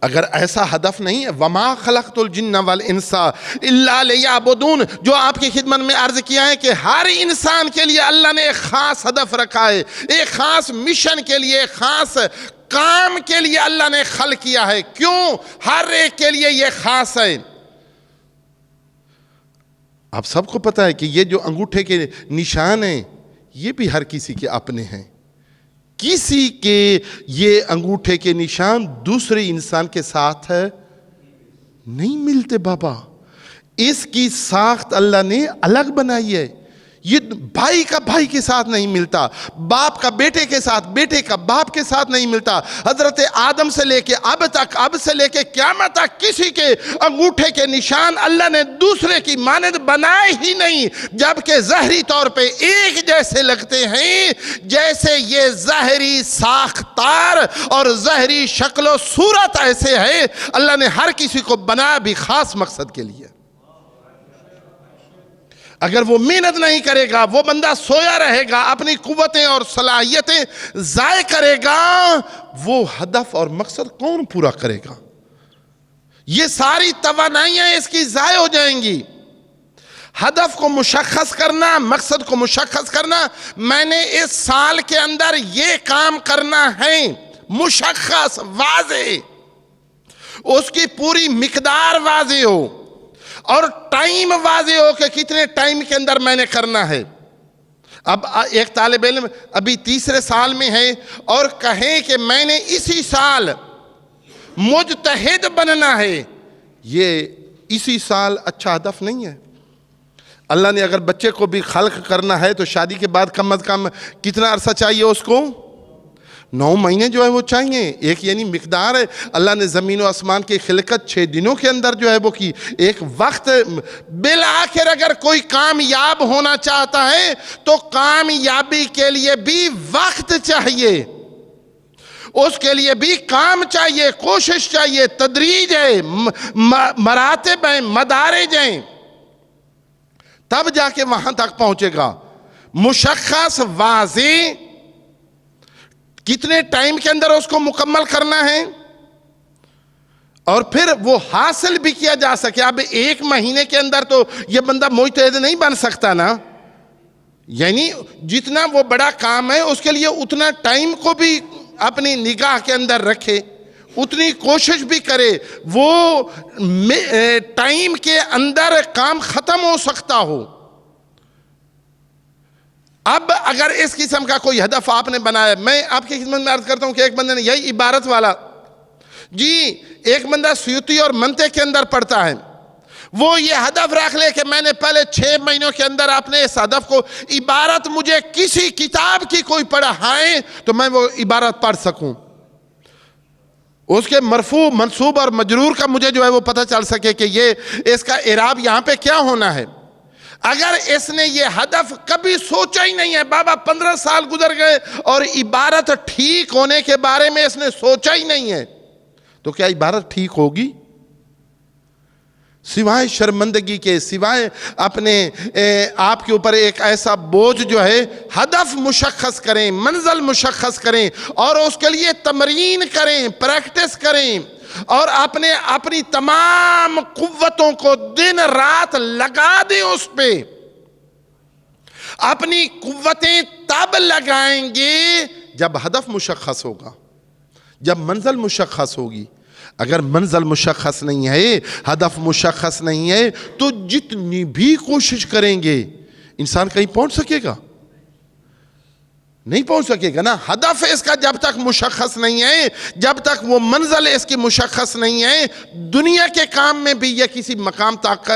اگر ایسا ہدف نہیں ہے، وَمَا خَلَقْتُ الْجِنَّ وَالْإِنسَ إِلَّا لِيَعْبُدُونَ، جو آپ کی خدمت میں عرض کیا ہے کہ ہر انسان کے لیے اللہ نے ایک خاص ہدف رکھا ہے، ایک خاص مشن کے لیے، ایک خاص کام کے لیے اللہ نے خلق کیا ہے۔ کیوں؟ ہر ایک کے لیے یہ خاص ہے۔ آپ سب کو پتہ ہے کہ یہ جو انگوٹھے کے نشان ہیں یہ بھی ہر کسی کے اپنے ہیں. کسی کے یہ انگوٹھے کے نشان دوسرے انسان کے ساتھ نہیں ملتے بابا. اس کی ساخت اللہ نے الگ بنائی ہے. یہ بھائی کا بھائی کے ساتھ نہیں ملتا, باپ کا بیٹے کے ساتھ, بیٹے کا باپ کے ساتھ نہیں ملتا. حضرت آدم سے لے کے اب تک, اب سے لے کے قیامت تک کسی کے انگوٹھے کے نشان اللہ نے دوسرے کی مانند بنائے ہی نہیں, جبکہ ظاہری طور پہ ایک جیسے لگتے ہیں جیسے یہ ظاہری ساختار اور ظاہری شکل و صورت ایسے ہے. اللہ نے ہر کسی کو بنایا بھی خاص مقصد کے لیے. اگر وہ محنت نہیں کرے گا, وہ بندہ سویا رہے گا, اپنی قوتیں اور صلاحیتیں ضائع کرے گا, وہ ہدف اور مقصد کون پورا کرے گا؟ یہ ساری توانائیاں اس کی ضائع ہو جائیں گی. ہدف کو مشخص کرنا, مقصد کو مشخص کرنا, میں نے اس سال کے اندر یہ کام کرنا ہے, مشخص, واضح, اس کی پوری مقدار واضح ہو اور ٹائم واضح ہو کہ کتنے ٹائم کے اندر میں نے کرنا ہے. اب ایک طالب علم ابھی تیسرے سال میں ہے اور کہیں کہ میں نے اسی سال مجتہد بننا ہے, یہ اسی سال اچھا ہدف نہیں ہے. اللہ نے اگر بچے کو بھی خلق کرنا ہے تو شادی کے بعد کم از کم کتنا عرصہ چاہیے اس کو؟ 9 مہینے جو ہے وہ چاہیے. ایک یعنی مقدار ہے. اللہ نے زمین و آسمان کی خلقت 6 دنوں کے اندر جو ہے وہ کی. ایک وقت, بالآخر اگر کوئی کامیاب ہونا چاہتا ہے تو کامیابی کے لیے بھی وقت چاہیے, اس کے لیے بھی کام چاہیے, کوشش چاہیے, تدریج ہے, مراتب ہیں, مدارج ہیں, تب جا کے وہاں تک پہنچے گا. مشخص, واضح, کتنے ٹائم کے اندر اس کو مکمل کرنا ہے اور پھر وہ حاصل بھی کیا جا سکے. اب 1 مہینے کے اندر تو یہ بندہ مجتہد نہیں بن سکتا نا, یعنی جتنا وہ بڑا کام ہے اس کے لیے اتنا ٹائم کو بھی اپنی نگاہ کے اندر رکھے, اتنی کوشش بھی کرے. وہ ٹائم کے اندر کام ختم ہو سکتا ہو. اب اگر اس قسم کا کوئی ہدف آپ نے بنایا, میں آپ کی خدمت میں عرض کرتا ہوں کہ ایک بندے نے یہی عبارت والا, جی ایک بندہ سیوطی اور منطق کے اندر پڑھتا ہے, وہ یہ ہدف رکھ لے کہ میں نے پہلے 6 مہینوں کے اندر اپنے اس ہدف کو, عبارت مجھے کسی کتاب کی کوئی پڑھائے تو میں وہ عبارت پڑھ سکوں, اس کے مرفوع, منصوب اور مجرور کا مجھے جو ہے وہ پتہ چل سکے کہ یہ اس کا اعراب یہاں پہ کیا ہونا ہے. اگر اس نے یہ ہدف کبھی سوچا ہی نہیں ہے, بابا 15 سال گزر گئے اور عبارت ٹھیک ہونے کے بارے میں اس نے سوچا ہی نہیں ہے, تو کیا عبارت ٹھیک ہوگی؟ سوائے شرمندگی کے, سوائے اپنے آپ کے اوپر ایک ایسا بوجھ جو ہے, ہدف مشخص کریں, منزل مشخص کریں اور اس کے لیے تمرین کریں, پریکٹس کریں اور اپنی تمام قوتوں کو دن رات لگا دیں اس پہ. اپنی قوتیں تب لگائیں گے جب ہدف مشخص ہوگا, جب منزل مشخص ہوگی. اگر منزل مشخص نہیں ہے, ہدف مشخص نہیں ہے, تو جتنی بھی کوشش کریں گے انسان کہیں پہنچ سکے گا؟ نہیں پہنچ سکے گا نا. ہدف اس کا جب تک مشخص نہیں ہے, جب تک وہ منزل اس کی مشخص نہیں ہے, دنیا کے کام میں بھی یہ کسی مقام تک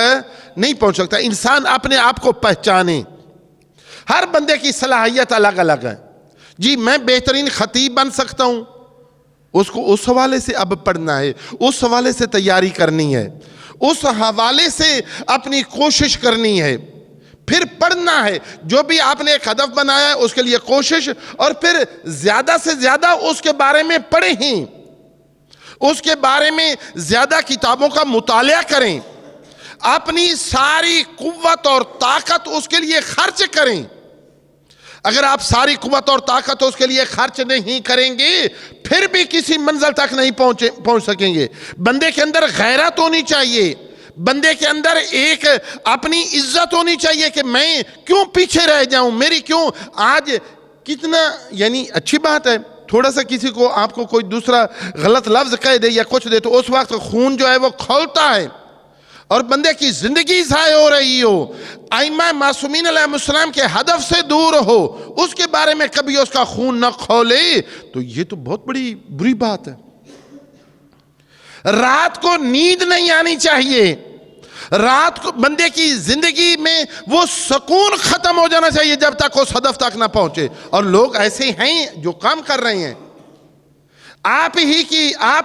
نہیں پہنچ سکتا. انسان اپنے آپ کو پہچانے, ہر بندے کی صلاحیت الگ الگ ہے. جی میں بہترین خطیب بن سکتا ہوں, اس کو اس حوالے سے اب پڑھنا ہے, اس حوالے سے تیاری کرنی ہے, اس حوالے سے اپنی کوشش کرنی ہے, پھر پڑھنا ہے. جو بھی آپ نے ایک ہدف بنایا ہے اس کے لیے کوشش, اور پھر زیادہ سے زیادہ اس کے بارے میں پڑھیں, اس کے بارے میں زیادہ کتابوں کا مطالعہ کریں, اپنی ساری قوت اور طاقت اس کے لیے خرچ کریں. اگر آپ ساری قوت اور طاقت اس کے لیے خرچ نہیں کریں گے پھر بھی کسی منزل تک نہیں پہنچ سکیں گے. بندے کے اندر غیرت ہونی چاہیے, بندے کے اندر ایک اپنی عزت ہونی چاہیے کہ میں کیوں پیچھے رہ جاؤں, میری کیوں آج کتنا, یعنی اچھی بات ہے تھوڑا سا کسی کو آپ کو کوئی دوسرا غلط لفظ کہہ دے یا کچھ دے تو اس وقت خون جو ہے وہ کھولتا ہے اور بندے کی زندگی ضائع ہو رہی ہو، ائمہ معصومین علیہ السلام کے ہدف سے دور ہو، اس کے بارے میں کبھی اس کا خون نہ کھولے، تو یہ تو بہت بڑی بری بات ہے۔ رات کو نیند نہیں آنی چاہیے، رات کو بندے کی زندگی میں وہ سکون ختم ہو جانا چاہیے جب تک اس ہدف تک نہ پہنچے۔ اور لوگ ایسے ہیں جو کام کر رہے ہیں، آپ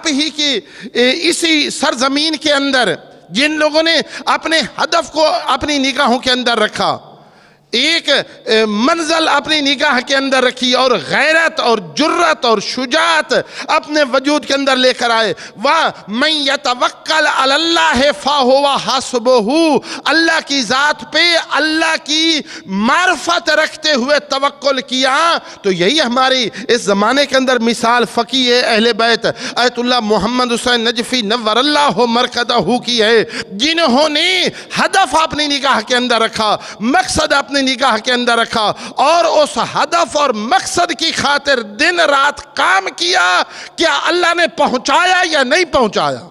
ہی کی اسی سرزمین کے اندر جن لوگوں نے اپنے ہدف کو اپنی نگاہوں کے اندر رکھا، ایک منزل اپنی نگاہ کے اندر رکھی اور غیرت اور جرت اور شجاعت اپنے وجود کے اندر لے کر آئے، وَمَن يَتَوَكَّلْ عَلَى اللَّهِ فَهُوَ حَسْبُهُ، اللہ کی ذات پہ اللہ کی معرفت رکھتے ہوئے توکل کیا۔ تو یہی ہماری اس زمانے کے اندر مثال فقیہ اہل بیت آیت اللہ محمد حسین نجفی نور اللہ مرکزہ کی ہے، جنہوں نے ہدف اپنی نگاہ کے اندر رکھا، مقصد اپنی نگاہ کے اندر رکھا، اور اس ہدف اور مقصد کی خاطر دن رات کام کیا۔ کیا اللہ نے پہنچایا یا نہیں پہنچایا؟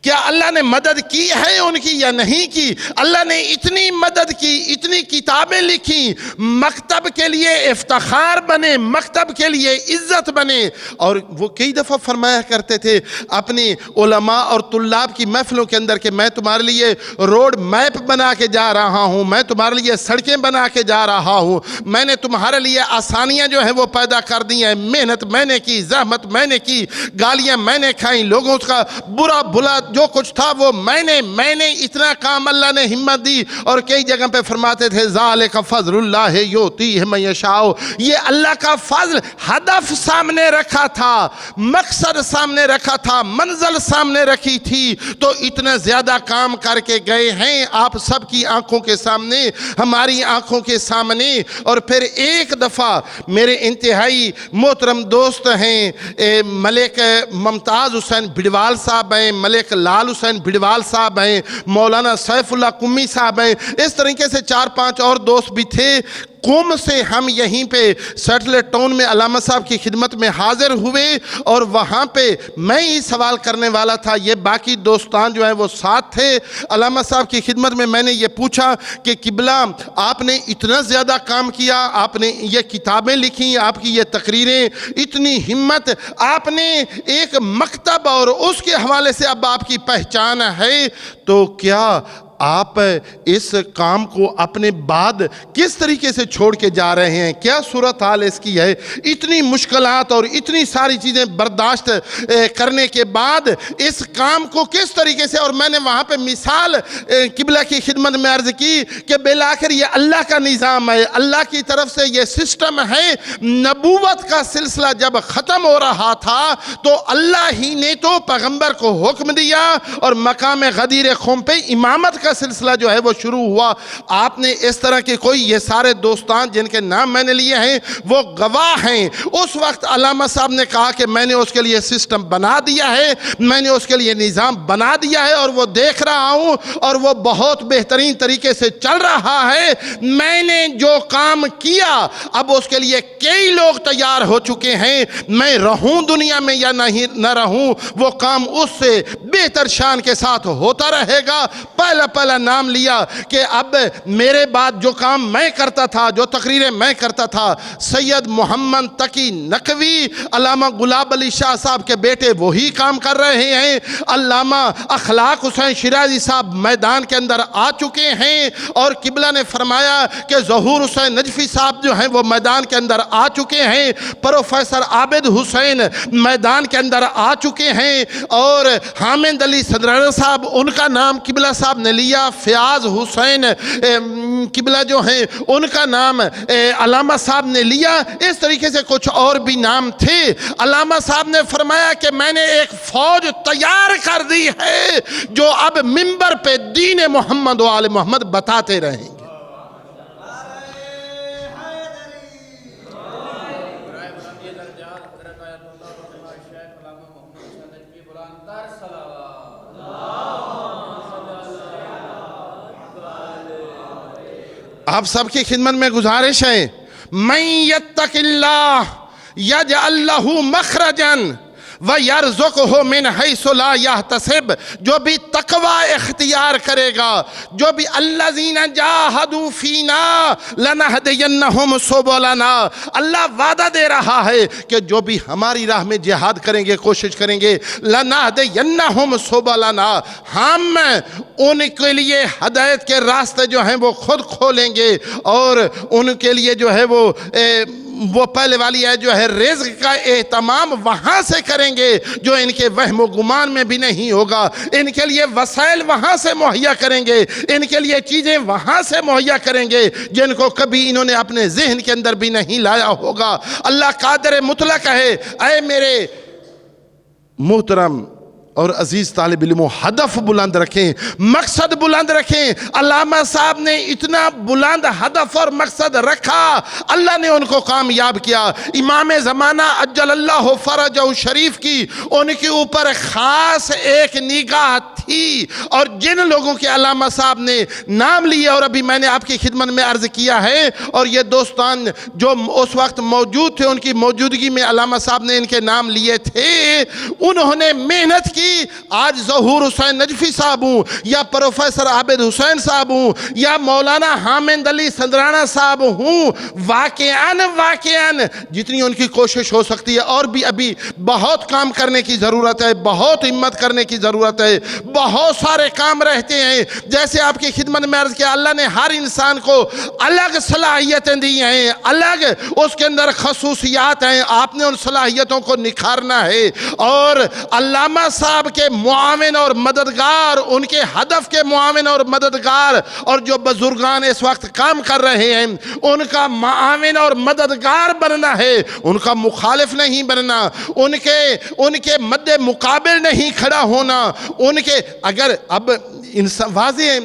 کیا اللہ نے مدد کی ہے ان کی یا نہیں کی؟ اللہ نے اتنی مدد کی، اتنی کتابیں لکھی، مکتب کے لیے افتخار بنے، مکتب کے لیے عزت بنے۔ اور وہ کئی دفعہ فرمایا کرتے تھے اپنی علماء اور طلاب کی محفلوں کے اندر کہ میں تمہارے لیے روڈ میپ بنا کے جا رہا ہوں، میں تمہارے لیے سڑکیں بنا کے جا رہا ہوں، میں نے تمہارے لیے آسانیاں جو ہیں وہ پیدا کر دی ہیں، محنت میں نے کی، زحمت میں نے کی، گالیاں میں نے کھائیں، لوگوں کا برا بھلا جو کچھ تھا وہ میں نے اتنا کام اللہ نے ہمت دی۔ اور کئی جگہ پہ فرماتے تھے ذالک فضل اللہ یؤتیہ من یشاء، یہ اللہ کا فضل۔ ہدف سامنے رکھا تھا، مقصد سامنے رکھا تھا، منزل سامنے رکھی تھی، تو اتنا زیادہ کام کر کے گئے ہیں آپ سب کی آنکھوں کے سامنے، ہماری آنکھوں کے سامنے۔ اور پھر ایک دفعہ میرے انتہائی محترم دوست ہیں ملک ممتاز حسین بھڈوال صاحب ہیں، ملک لال حسین بھڈوال صاحب ہیں، مولانا سیف اللہ قمی صاحب ہیں، اس طریقے سے 4-5 اور دوست بھی تھے۔ قوم سے ہم یہیں پہ سیٹلٹ ٹاؤن میں علامہ صاحب کی خدمت میں حاضر ہوئے، اور وہاں پہ میں ہی سوال کرنے والا تھا، یہ باقی دوستان جو ہیں وہ ساتھ تھے۔ علامہ صاحب کی خدمت میں میں نے یہ پوچھا کہ قبلہ آپ نے اتنا زیادہ کام کیا، آپ نے یہ کتابیں لکھی، آپ کی یہ تقریریں، اتنی ہمت، آپ نے ایک مکتب اور اس کے حوالے سے اب آپ کی پہچان ہے، تو کیا آپ اس کام کو اپنے بعد کس طریقے سے چھوڑ کے جا رہے ہیں؟ کیا صورتحال اس کی ہے؟ اتنی مشکلات اور اتنی ساری چیزیں برداشت کرنے کے بعد اس کام کو کس طریقے سے، اور میں نے وہاں پہ مثال قبلہ کی خدمت میں عرض کی کہ بالآخر یہ اللہ کا نظام ہے، اللہ کی طرف سے یہ سسٹم ہے۔ نبوت کا سلسلہ جب ختم ہو رہا تھا تو اللہ ہی نے تو پیغمبر کو حکم دیا، اور مقام غدیر قوم پہ امامت کا سلسلہ جو ہے وہ شروع ہوا۔ آپ نے اس طرح کے کوئی، یہ سارے دوستان جن کے نام میں نے لیے ہیں وہ گواہ ہیں، اس وقت علامہ صاحب نے کہا کہ میں نے اس کے لیے سسٹم بنا دیا ہے، میں نے اس کے لیے نظام بنا دیا ہے، اور وہ دیکھ رہا ہوں اور وہ بہت بہترین طریقے سے چل رہا ہے۔ میں نے جو کام کیا اب اس کے لیے کئی لوگ تیار ہو چکے ہیں، میں رہوں دنیا میں یا نہ رہوں، وہ کام اس سے بہتر شان کے ساتھ ہوتا رہے گا۔ پہلا نام لیا کہ اب میرے بعد جو کام میں کرتا تھا، جو تقریریں میں کرتا تھا، سید محمد تقی نقوی، علامہ گلاب علی شاہ صاحب کے بیٹے وہی کام کر رہے ہیں، علامہ اخلاق حسین شیرازی صاحب میدان کے اندر آ چکے ہیں، اور قبلہ نے فرمایا کہ ظہور حسین نجفی صاحب جو ہیں وہ میدان کے اندر آ چکے ہیں، پروفیسر عابد حسین میدان کے اندر آ چکے ہیں، اور حامد علی صدرانہ صاحب ان کا نام قبلہ صاحب نے لیا، فیاض حسین قبلہ جو ہیں ان کا نام علامہ صاحب نے لیا، اس طریقے سے کچھ اور بھی نام تھے۔ علامہ صاحب نے فرمایا کہ میں نے ایک فوج تیار کر دی ہے جو اب منبر پہ دین محمد و آل محمد بتاتے رہیں گے۔ آپ سب کی خدمت میں گزارش ہے، من یتق اللہ یجعل لہ مخرجا وَيَرْزُقْهُ مِنْ حَيْثُ لَا يَحْتَسِبُ، جو بھی تقوی اختیار کرے گا، جو بھی الَّذِينَ جَاهَدُوا فِينَا لَنَهْدِيَنَّهُمْ سُبُلَنَا، اللہ وعدہ دے رہا ہے کہ جو بھی ہماری راہ میں جہاد کریں گے، کوشش کریں گے، لَنَهْدِيَنَّهُمْ سُبُلَنَا، ہم ان کے لیے ہدایت کے راستے جو ہیں وہ خود کھولیں گے، اور ان کے لیے جو ہے وہ پہلے والی ہے جو ہے رزق کا اہتمام وہاں سے کریں گے جو ان کے وہم و گمان میں بھی نہیں ہوگا، ان کے لیے وسائل وہاں سے مہیا کریں گے، ان کے لیے چیزیں وہاں سے مہیا کریں گے جن کو کبھی انہوں نے اپنے ذہن کے اندر بھی نہیں لایا ہوگا۔ اللہ قادر مطلق ہے۔ اے میرے محترم اور عزیز طالب علموں، ہدف بلند رکھیں، مقصد بلند رکھیں۔ علامہ صاحب نے اتنا بلند ہدف اور مقصد رکھا، اللہ نے ان کو کامیاب کیا۔ امام زمانہ عجل اللہ فرجہ شریف کی ان کے اوپر خاص ایک نگاہ تھی، اور جن لوگوں کے علامہ صاحب نے نام لیے اور ابھی میں نے آپ کی خدمت میں عرض کیا ہے، اور یہ دوستان جو اس وقت موجود تھے ان کی موجودگی میں علامہ صاحب نے ان کے نام لیے تھے، انہوں نے محنت کی۔ آج ظہور حسین نجفی صاحب ہوں، یا پروفیسر عابد حسین صاحب ہوں، یا مولانا حامد علی سندرانہ صاحب ہوں، واقعاً جتنی ان کی کوشش ہو سکتی ہے، اور بھی ابھی بہت کام کرنے کی ضرورت ہے، بہت ہمت کرنے کی ضرورت ہے، بہت سارے کام رہتے ہیں۔ جیسے آپ کی خدمت میں عرض کیا، اللہ نے ہر انسان کو الگ صلاحیتیں دی ہیں، الگ اس کے اندر خصوصیات ہیں، آپ نے ان صلاحیتوں کو نکھارنا ہے۔ اور علامہ صاحب کے معاون اور مددگار، ان کے ہدف کے معاون اور مددگار، اور جو بزرگان اس وقت کام کر رہے ہیں ان کا معاون اور مددگار بننا ہے، ان کا مخالف نہیں بننا، ان کے مد مقابل نہیں کھڑا ہونا، ان کے اگر اب واضح ہے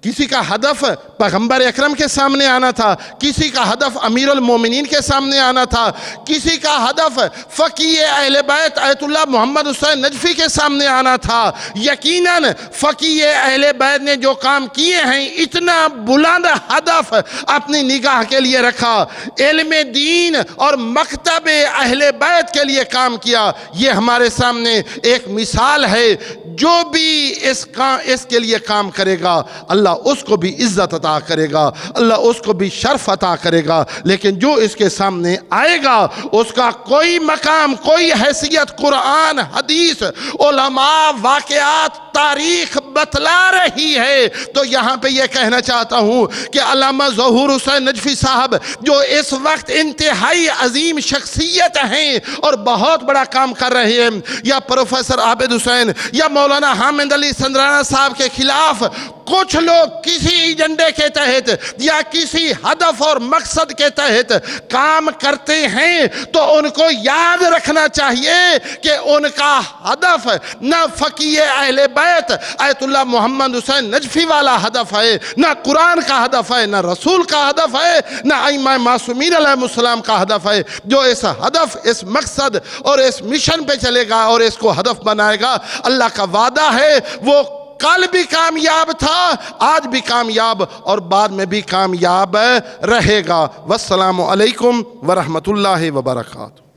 کسی کا ہدف پیغمبر اکرم کے سامنے آنا تھا، کسی کا ہدف امیر المومنین کے سامنے آنا تھا، کسی کا ہدف فقیہ اہل بیت آیت اللہ محمد حسین نجفی کے سامنے آنا تھا۔ یقیناً فقیہ اہل بیت نے جو کام کیے ہیں، اتنا بلند ہدف اپنی نگاہ کے لیے رکھا، علم دین اور مکتب اہل بیت کے لیے کام کیا، یہ ہمارے سامنے ایک مثال ہے۔ جو بھی اس کے لیے کام کرے گا، اللہ اس کو بھی عزت عطا کرے گا، اللہ اس کو بھی شرف عطا کرے گا، لیکن جو اس کے سامنے آئے گا اس کا کوئی مقام، کوئی حیثیت قرآن، حدیث، علماء، واقعات، تاریخ بتلا رہی ہے۔ تو یہاں پہ یہ کہنا چاہتا ہوں کہ علامہ ظہور حسین نجفی صاحب جو اس وقت انتہائی عظیم شخصیت ہیں اور بہت بڑا کام کر رہے ہیں، یا پروفیسر عابد حسین یا مولانا حامد علی سندرانہ صاحب کے خلاف کچھ لوگ کسی ایجنڈے کے تحت یا کسی ہدف اور مقصد کے تحت کام کرتے ہیں، تو ان کو یاد رکھنا چاہیے کہ ان کا ہدف نہ فقیہ اہل بیت آیت اللہ محمد حسین نجفی والا ہدف ہے، نہ قرآن کا ہدف ہے، نہ رسول کا ہدف ہے، نہ ائمہ معصومین علیہ السلام کا ہدف ہے۔ جو اس ہدف، اس مقصد اور اس مشن پہ چلے گا اور اس کو ہدف بنائے گا، اللہ کا وعدہ ہے وہ کل بھی کامیاب تھا، آج بھی کامیاب اور بعد میں بھی کامیاب رہے گا۔ والسلام علیکم ورحمۃ اللہ وبرکاتہ۔